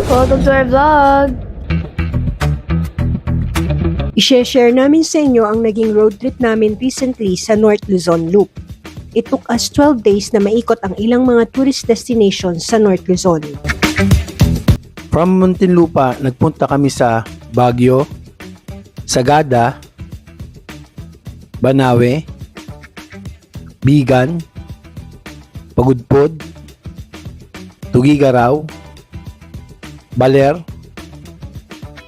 Welcome to our vlog! I-share namin sa inyo ang naging road trip namin recently sa North Luzon Loop. It took us 12 days na maikot ang ilang mga tourist destinations sa North Luzon. From Muntinlupa, nagpunta kami sa Baguio, Sagada, Banawe, Bigan, Pagudpod, Tugigaraw, Baler.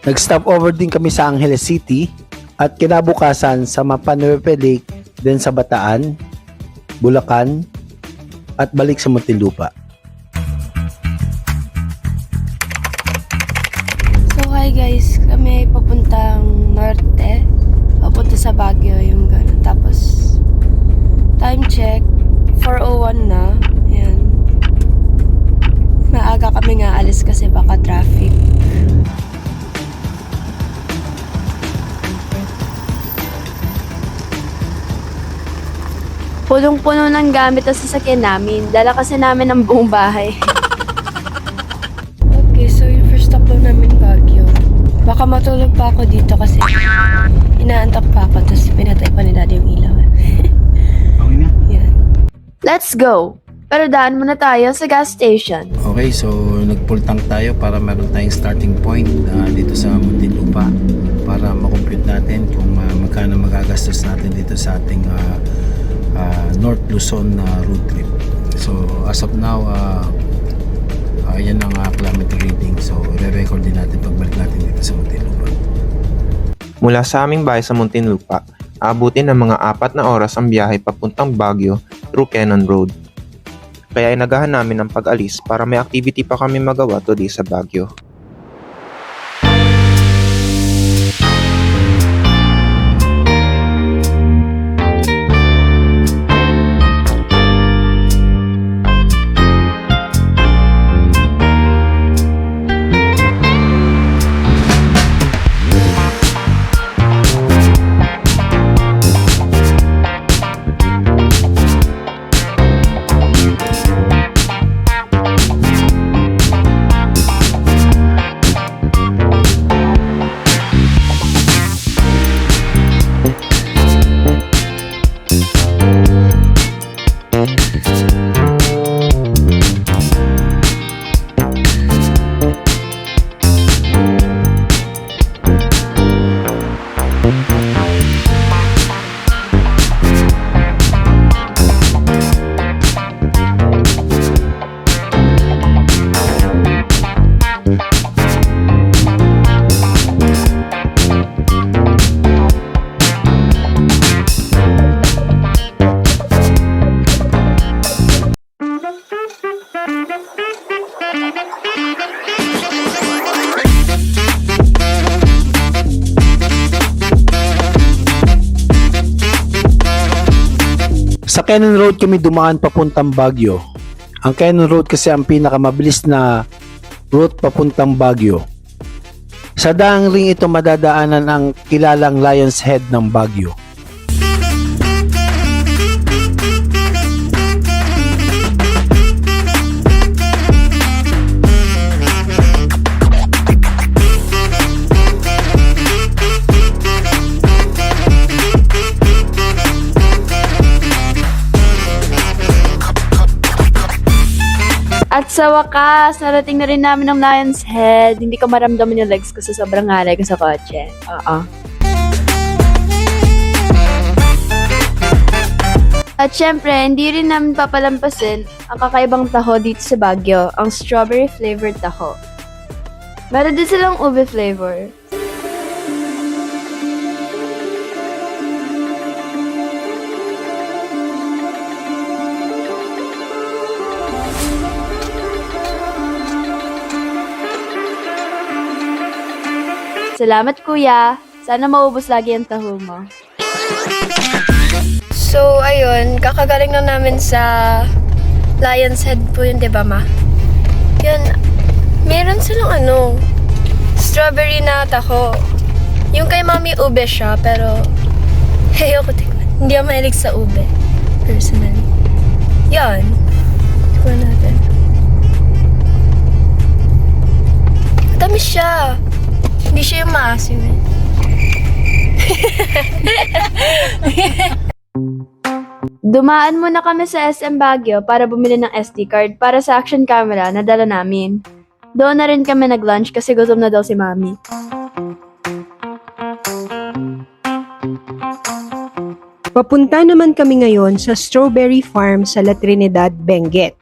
Nag-stop over din kami sa Angeles City at kinabukasan sa Mapanuepe Lake, then sa Bataan, Bulacan, at balik sa Muntinlupa. So hi guys, kami papuntang norte, papunta sa Baguio yung gano'n. Tapos time check, 4:01 na. Ayan. Maaga kami nga alis kasi baka traffic. Punong-puno ng gamit sa sasakyan namin. Dala kasi namin ang buong bahay. Okay, so yung first stop lang namin Baguio. Baka matulog pa ako dito kasi inaantok pa ako. Tapos pinatay pa ni Daddy yung ilaw. Okay na? Yan. Let's go! Pero daan muna tayo sa gas station. Okay, so nag-full tank tayo para meron tayong starting point dito sa Muntinlupa para makompute natin kung magkano magagastos natin dito sa ating North Luzon road trip. So as of now, yan ang kilometer reading. So re-record din natin pagbalik natin dito sa Muntinlupa. Mula sa aming bahay sa Muntinlupa, aabutin ng mga 4 na oras ang biyahe papuntang Baguio through Cannon Road. Kaya inagahan namin ang pag-alis para may activity pa kami magawa today sa Baguio. Sa Cannon Road kami dumaan papuntang Baguio. Ang Cannon Road kasi ang pinakamabilis na route papuntang Baguio. Sa daang ring ito madadaanan ang kilalang Lion's Head ng Baguio. At sa wakas, narating na rin namin ng Lion's Head. Hindi ko maramdaman yung legs ko sa sobrang ngalay ko sa kotse. At syempre, hindi rin namin papalampasin ang kakaibang taho dito sa Baguio, ang strawberry flavored taho. Meron din silang ube flavor. Salamat kuya. Sana maubos lagi ang taho mo. So, ayun. Kakagaling na namin sa Lion's Head po yun, diba ma? Yun. Meron silang strawberry na taho. Yung kay mami ube siya, pero ayoko tikman. Hindi ako mahilig sa ube. Personally. Yun. Hindi ko na Hindi siya yung maasim eh. Dumaan muna kami sa SM Baguio para bumili ng SD card para sa action camera na dala namin. Doon na rin kami nag-lunch kasi gutom na daw si Mami. Papunta naman kami ngayon sa Strawberry Farm sa La Trinidad, Benguet.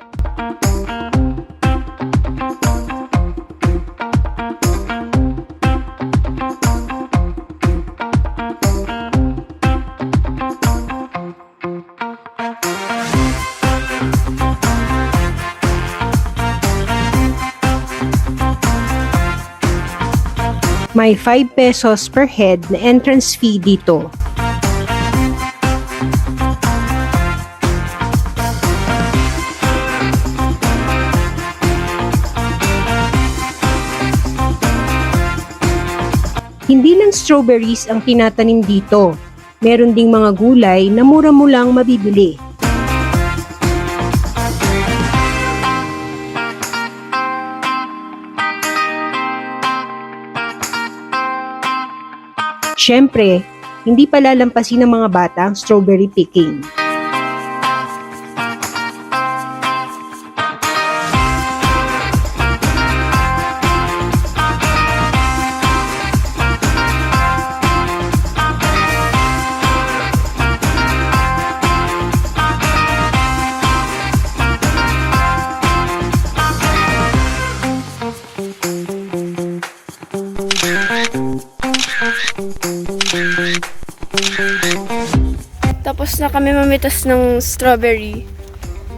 May 5 pesos per head na entrance fee dito. Hindi lang strawberries ang tinatanim dito. Meron ding mga gulay na mura mo lang mabibili. Siyempre, hindi pa lalampasin ng mga bata ang strawberry picking. Tapos na kami mamitas ng strawberry.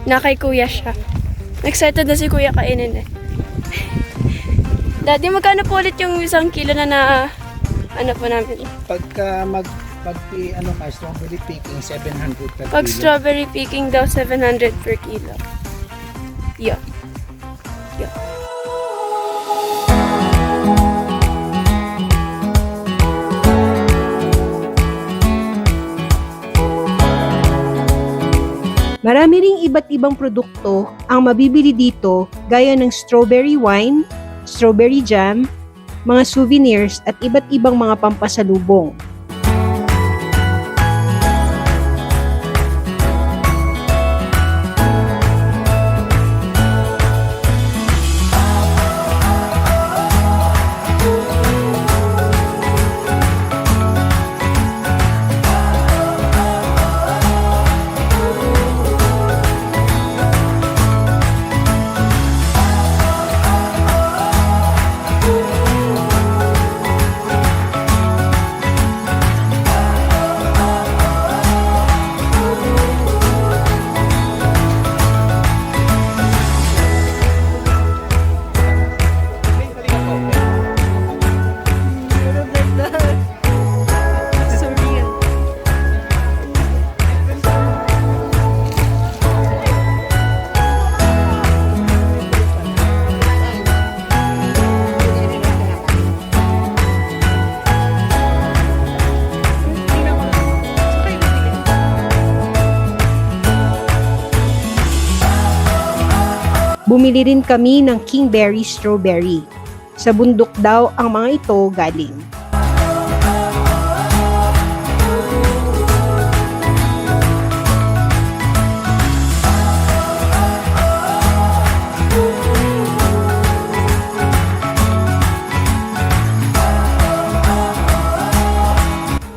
Na kay kuya siya. Excited na si kuya kainin eh. Daddy, magkano po ulit yung 1 kilo na ano po namin? Pagka strawberry picking, 700 per Pag kilo. strawberry picking daw, 700 per kilo. Yeah. Marami ring iba't ibang produkto ang mabibili dito gaya ng strawberry wine, strawberry jam, mga souvenirs at iba't ibang mga pampasalubong. Bumili rin kami ng Kingberry Strawberry. Sa bundok daw ang mga ito galing.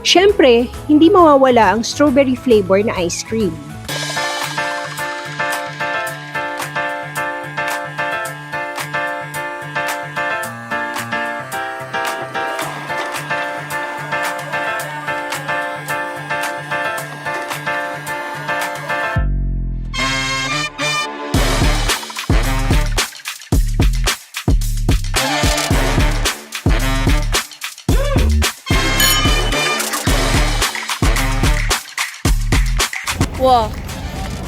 Siyempre, hindi mawawala ang strawberry flavor na ice cream. Wow,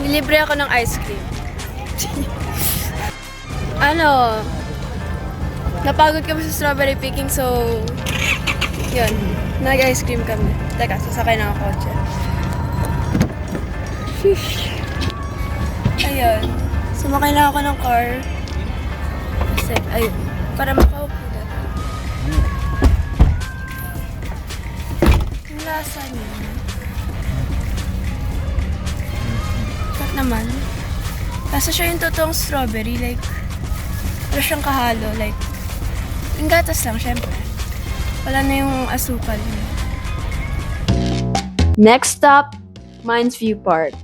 nilibre ako ng ice cream. Napagod kami sa strawberry picking, so yun, nag-ice cream kami. Teka, sasakay na ang kotse. Sheesh. Ayun, sumakay lang ako ng car. Kasi, ayun, para makaupo na. Ang lasa niya. Sarap naman. Lasa siya yung totoong strawberry. Like, wala siyang kahalo. Like, yung gatas lang, syempre. Wala na yung asukal. Next stop, Mines View Park.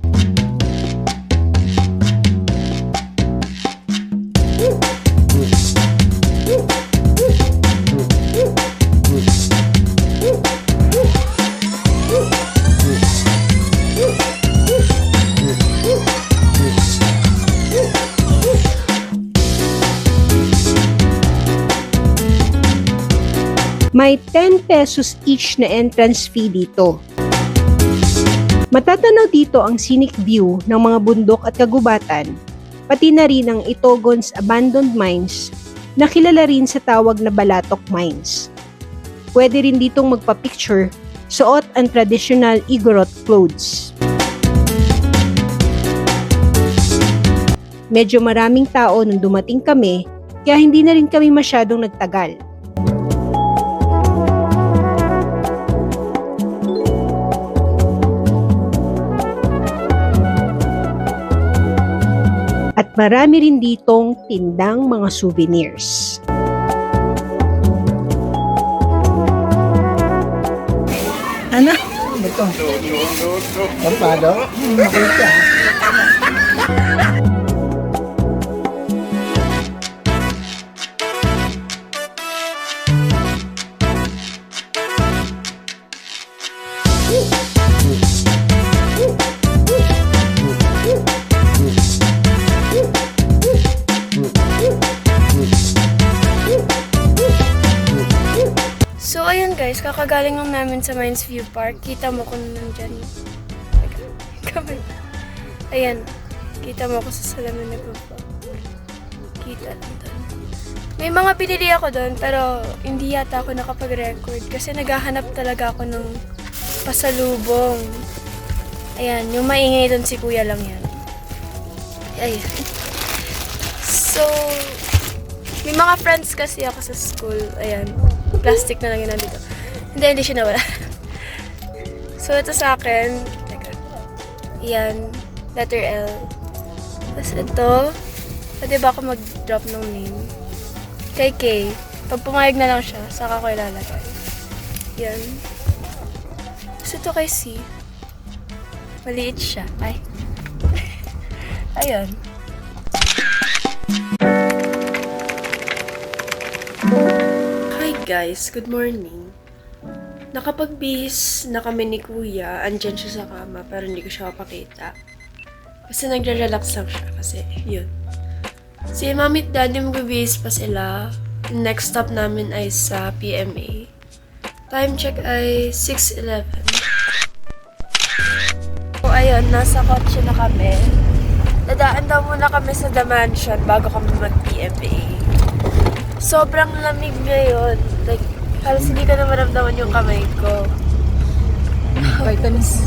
May 10 pesos each na entrance fee dito. Matatanaw dito ang scenic view ng mga bundok at kagubatan, pati na rin ang Itogon's Abandoned Mines na kilala rin sa tawag na Balatok Mines. Pwede rin ditong magpa-picture, suot ang traditional Igorot clothes. Medyo maraming tao nung dumating kami, kaya hindi na rin kami masyadong nagtagal. At marami rin ditong tindang mga souvenirs. Ano? Ito. Pampado? Makulit yan. So, ayun guys, kakagaling lang namin sa Mines View Park. Kita mo kung nandyan. Kamay. Ayan. Kita mo ako sa salamin na baba. Kita lang doon. May mga pinili ako doon, pero hindi yata ako nakapag-record. Kasi naghahanap talaga ako ng pasalubong. Ayan, yung maingay doon si kuya lang yan. Ayan. So, may mga friends kasi ako sa school. Ayan. Plastic na lang yun nandito. Hindi siya nawala. So, ito sa akin. Teka. Yan. Letter L. Tapos ito. Pwede ba ako mag-drop ng name? Kay K. Pag pumayag na lang siya, saka ko ilalagay. Yan. Tapos ito kay C. Maliit siya. Ay. Ayun. Guys, good morning. Nakapagbihis na kami ni Kuya. Andyan siya sa kama pero hindi ko siya mapakita. Kasi nagre-relax lang siya kasi yun. Si Mami at Daddy magbibihis pa sila. Next stop namin ay sa PMA. Time check ay 6:11. So ayun, nasa kotse na kami. Dadaan daw muna kami sa The Mansion bago kami mag-PMA. Sobrang lamig ngayon. Like, halos hindi ko na maramdaman yung kamay ko. Vitamins.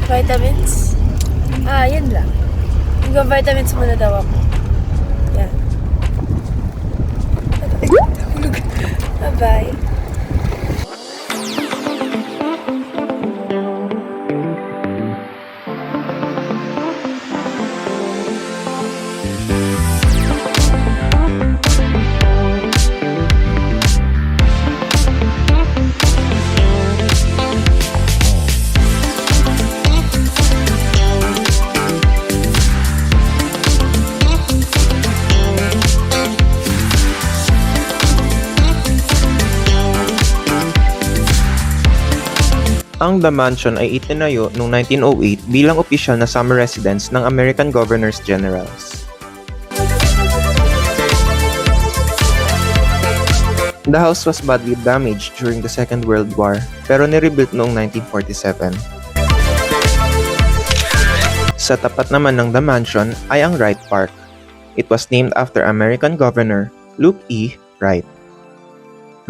Vitamins? Yan lang. Mag-vitamins muna daw ako. Yan. Bye-bye. Ang The Mansion ay itinayo noong 1908 bilang opisyal na summer residence ng American Governors Generals. The house was badly damaged during the Second World War pero nirebuilt noong 1947. Sa tapat naman ng The Mansion ay ang Wright Park. It was named after American Governor Luke E. Wright.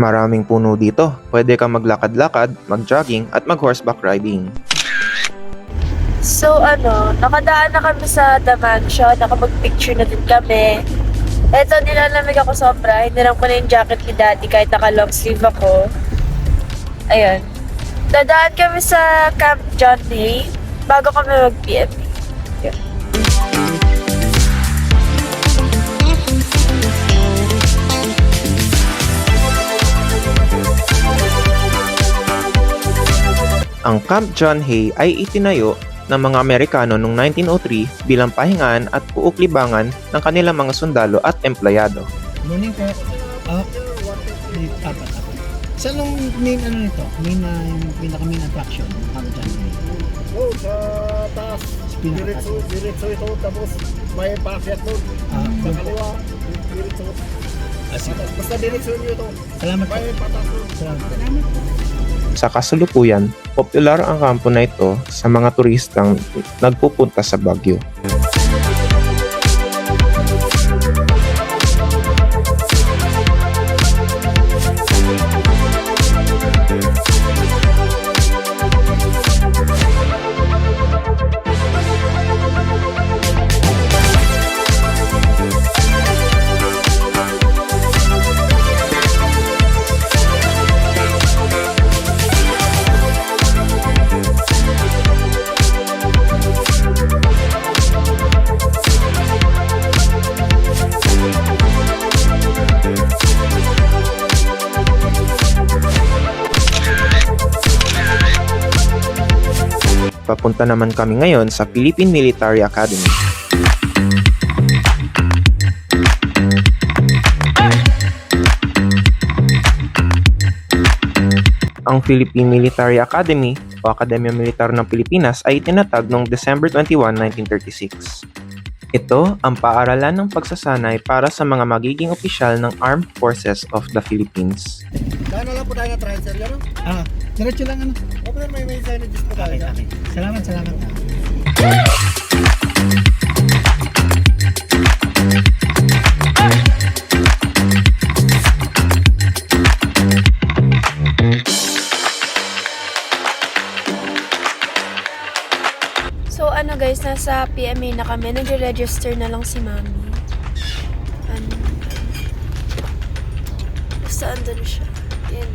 Maraming puno dito. Pwede kang maglakad-lakad, mag-jogging at mag-horseback riding. So nakadaan na kami sa The Mansion. Nakapag-picture na din kami. Eto, nilalamig ako sobra. Hiniram ko na yung jacket ni Daddy kahit naka-long sleeve ako. Ayun. Dadaan kami sa Camp John Hay bago kami mag-PMA. Yun. Ang Camp John Hay ay itinayo ng mga Amerikano noong 1903 bilang pahingaan at puuk-libangan ng kanilang mga sundalo at empleyado. Morning po. Apat. Saan ang main ano nito? Main yung pinaka-main attraction ng Camp John Hay? Oh, sa taas. Diretso ito, tapos may paakyat doon. Sa kaliwa, diretso. Sige. Basta diretso nyo ito. Salamat po. May patas doon. Salamat. Sa kasalukuyan, popular ang kampo na ito sa mga turistang nagpupunta sa Baguio. Papunta naman kami ngayon sa Philippine Military Academy. Ang Philippine Military Academy o Akademya Militar ng Pilipinas ay itinatag noong December 21, 1936. Ito ang paaralan ng pagsasanay para sa mga magiging opisyal ng Armed Forces of the Philippines. Dahil na lang po tayo na transfer yan. Diretso lang ano. Okay, may signages po tayo. Okay. Salamat. So ano guys, nasa PMA na kami. Nag-register na lang si Mami. Basta andun siya. Yan.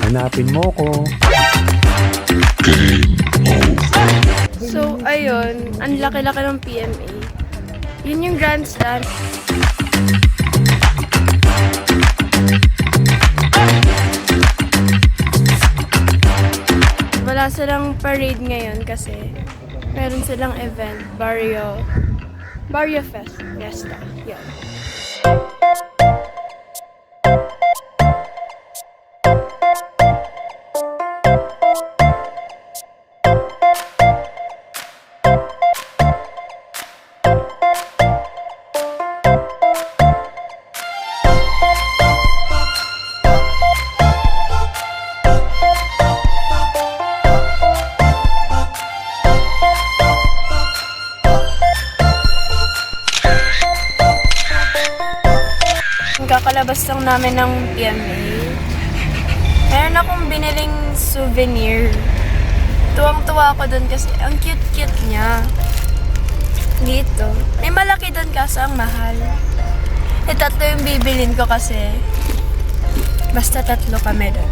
Hanapin mo ko. So, ayun. Ang laki-laki ng PMA. Yun yung grandstand. Wala silang parade ngayon kasi meron silang event. Barrio Fiesta. Yan. Kakalabas lang namin ng PMA. Meron akong biniling souvenir. Tuwang-tuwa ako dun kasi ang cute-cute niya. Dito. May malaki dun kaso ang mahal. Tatlo yung bibilin ko kasi basta tatlo kami dun.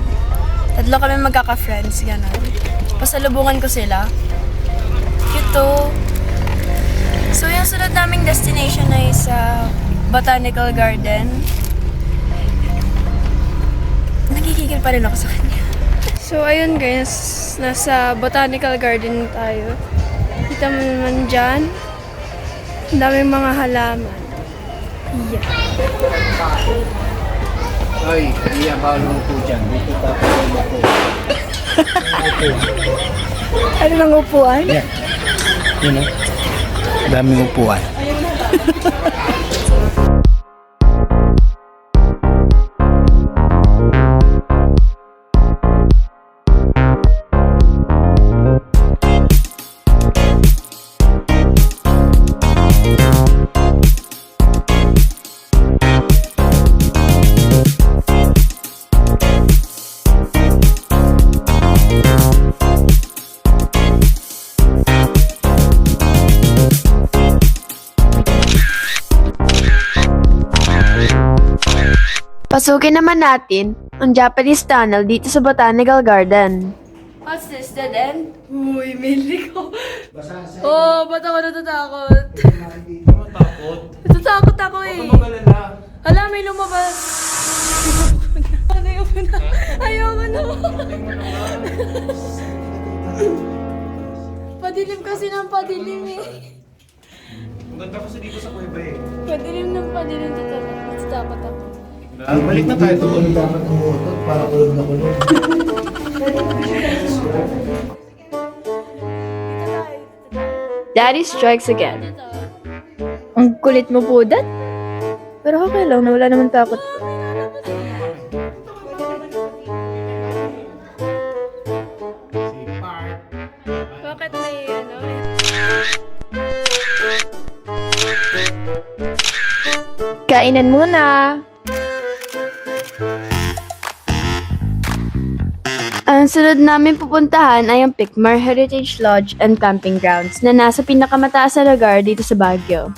Tatlo kami magkaka-friends, gano'n. Pasalubungan ko sila. Cute to. So yung sunod naming destination ay sa Botanical Garden. Nagkikigil pa rin ako sa kanya. So, ayun guys. Nasa Botanical Garden tayo. Kita mo naman dyan. Ang daming mga halaman. Yeah. Ay, iya bawal mo po dyan. Dito tapos mo po. Ano nang upuan? Yeah. Yun o. Daming upuan. Papasukin naman natin ang Japanese tunnel dito sa Botanical Garden. What's this, dead end? Uy, mili ko. Oh, ba't ako natatakot? Natatakot ako eh. Hala, may lumabas. Ayoko na. Ayoko na. Padilim kasi ng padilim eh. Ang ganda kasi dito sa Kuweba eh. Padilim ng padilim. Natatakot ako. Balik na tayo doon. Dapat umutot para kulog na kulog. Daddy strikes again. Ang kulit mo po, Dad. Pero okay lang, nawala naman takot ko. Bakit may ano? Kainan muna! Ang sunod namin pupuntahan ay ang Picmar Heritage Lodge and Camping Grounds na nasa pinakamataas na lugar dito sa Baguio.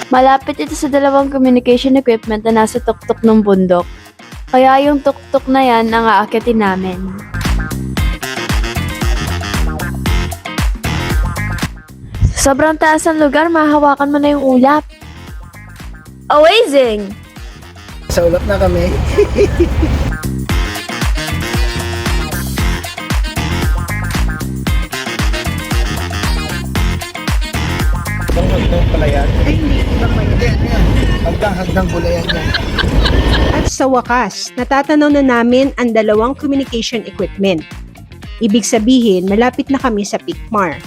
Malapit ito sa dalawang communication equipment na nasa tuktok ng bundok. Kaya yung tuktok na yan ang aakyatin namin. Sobrang taas ng lugar, mahahawakan mo na yung ulap. Amazing! Sa ulap na kami. Hagdang pala yan. Ay, hindi. Ibang may yan. Hagdang gulayan yan. At sa wakas, natatanaw na namin ang dalawang communication equipment. Ibig sabihin, malapit na kami sa Picmar.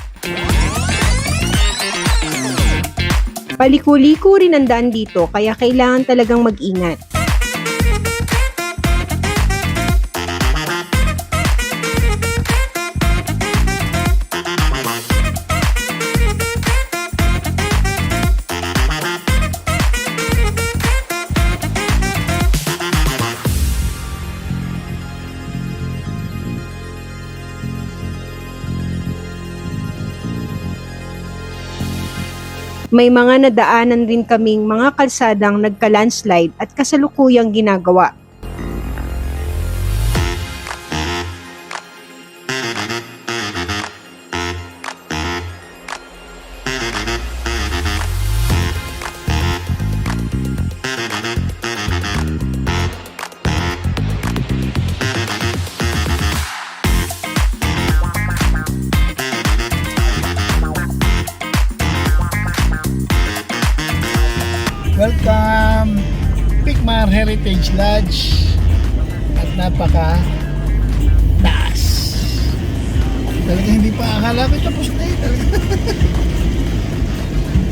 Paliko-liko rin ang daan dito kaya kailangan talagang mag-ingat. May mga nadaanan rin kaming mga kalsadang nagka-landslide at kasalukuyang ginagawa. Welcome! Picmar Heritage Lodge. At napaka taas. Talaga hindi pa akala ko tapos na eh.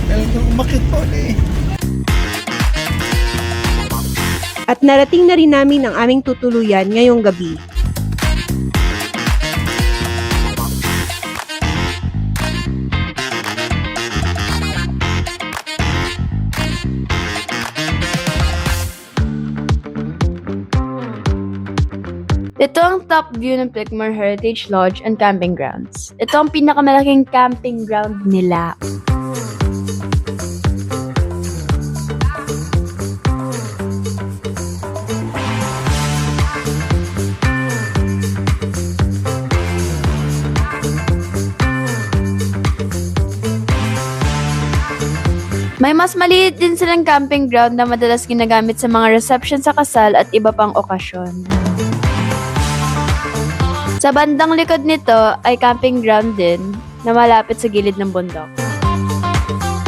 Talagang umakit pa ulit eh. At narating na rin namin ang aming tutuluyan ngayong gabi. Ito ang top view ng Picmar Heritage Lodge and Camping Grounds. Ito ang pinakamalaking camping ground nila. May mas maliit din silang camping ground na madalas ginagamit sa mga reception sa kasal at iba pang okasyon. Sa bandang likod nito ay camping ground din na malapit sa gilid ng bundok.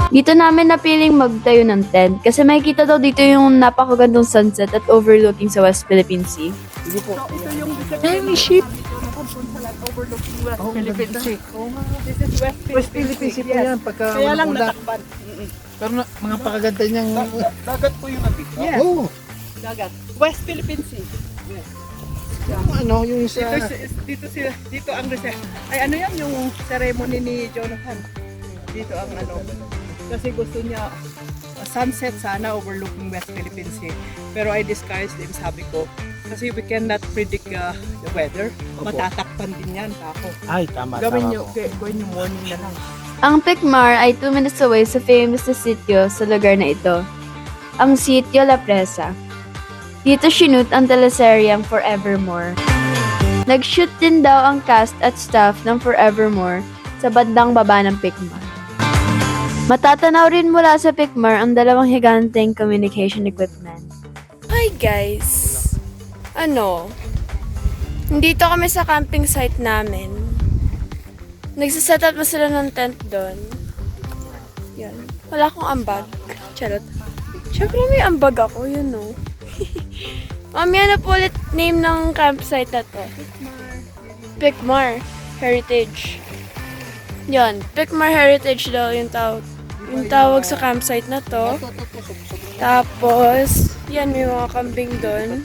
Dito namin napiling magtayo ng tent kasi makikita daw dito yung napakagandang sunset at overlooking sa West Philippine Sea. Sige po. West Philippine Sea po yan. Pagka kaya lang natakpan. Pero mga pakaganda niyang... Dagat po yung natin. Yes. Oo. Dagat. West Philippine Sea. Ano, yung isa... Dito ang ay ano yan yung ceremony ni Jonathan. Dito ang ano. Kasi gusto niya sunset sana overlooking West Philippine Sea. Pero I discouraged him, sabi ko. Kasi we cannot predict the weather. Opo. Matatakpan din yan, tako. Ay, tama, Gawin tama nyo, po. gawin nyo morning na lang. Ang Picmar ay 2 minutes away sa famous na sitio sa lugar na ito, ang Sitio La Presa. Dito shoot ang teleseryeng Forevermore. Nag-shoot din daw ang cast at staff ng Forevermore sa bandang baba ng Picmar. Matatanaw rin mula sa Picmar ang dalawang higanteng communication equipment. Hi guys! Nandito kami sa camping site namin. Nagsiset up na sila ng tent doon. Yan. Wala akong ambag. Charot. Siyempre may ambag ako, yun no. Mamaya na po ulit name ng campsite na to. Picmar Heritage. Yan. Picmar Heritage daw yung tawag sa campsite na to. Tapos, yan, may mga kambing doon.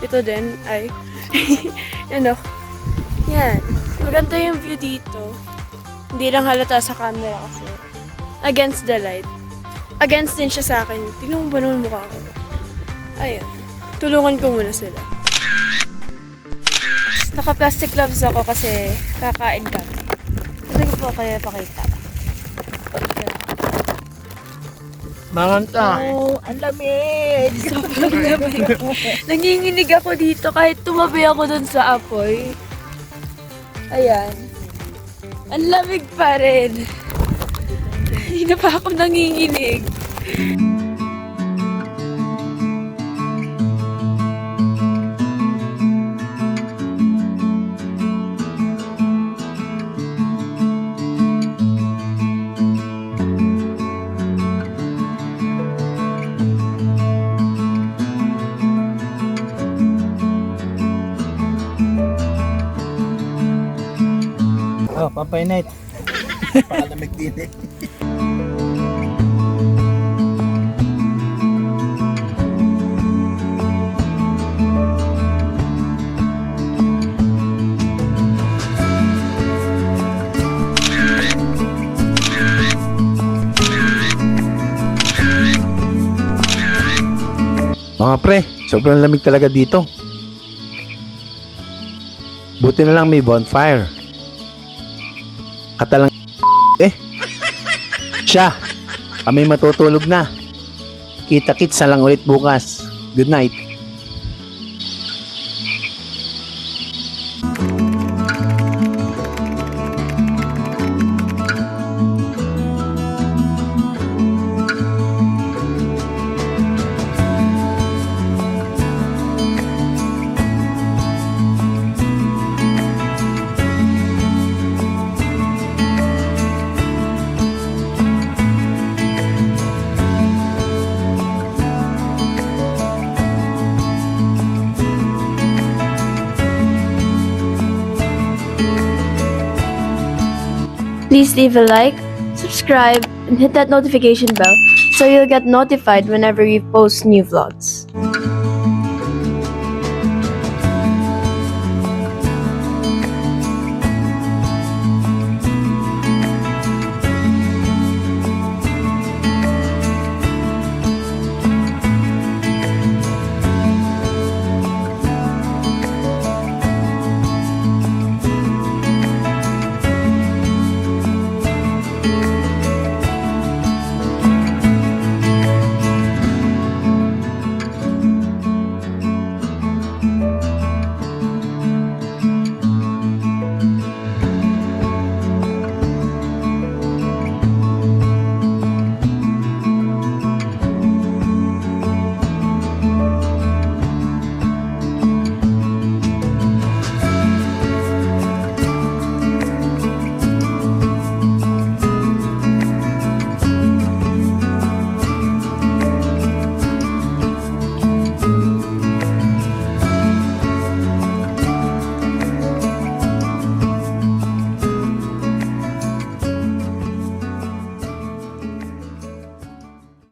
Ito din ay yan. Maganda yung view dito. Hindi lang halata sa camera kasi against the light. Against din siya sa akin. Tingnan mo ba naman mukha ko? Ayun. Tulungan ko muna sila. Naka-plastic gloves ako kasi kakain kami. Hindi ko po kaya pakita. Manganta. Oh, ang lamig! Sobrang lamig. Nanginginig ako dito kahit tumabi ako dun sa apoy. Ayan. Ang lamig pa rin. Hindi na pa ako nanginginig. Oh, pampainit. Palamig din eh. Mga pre, sobrang lamig talaga dito. Buti na lang may bonfire. Katalang siya, kami matutulog na. Kita-kits na lang ulit bukas. Good night. Please leave a like, subscribe, and hit that notification bell so you'll get notified whenever we post new vlogs.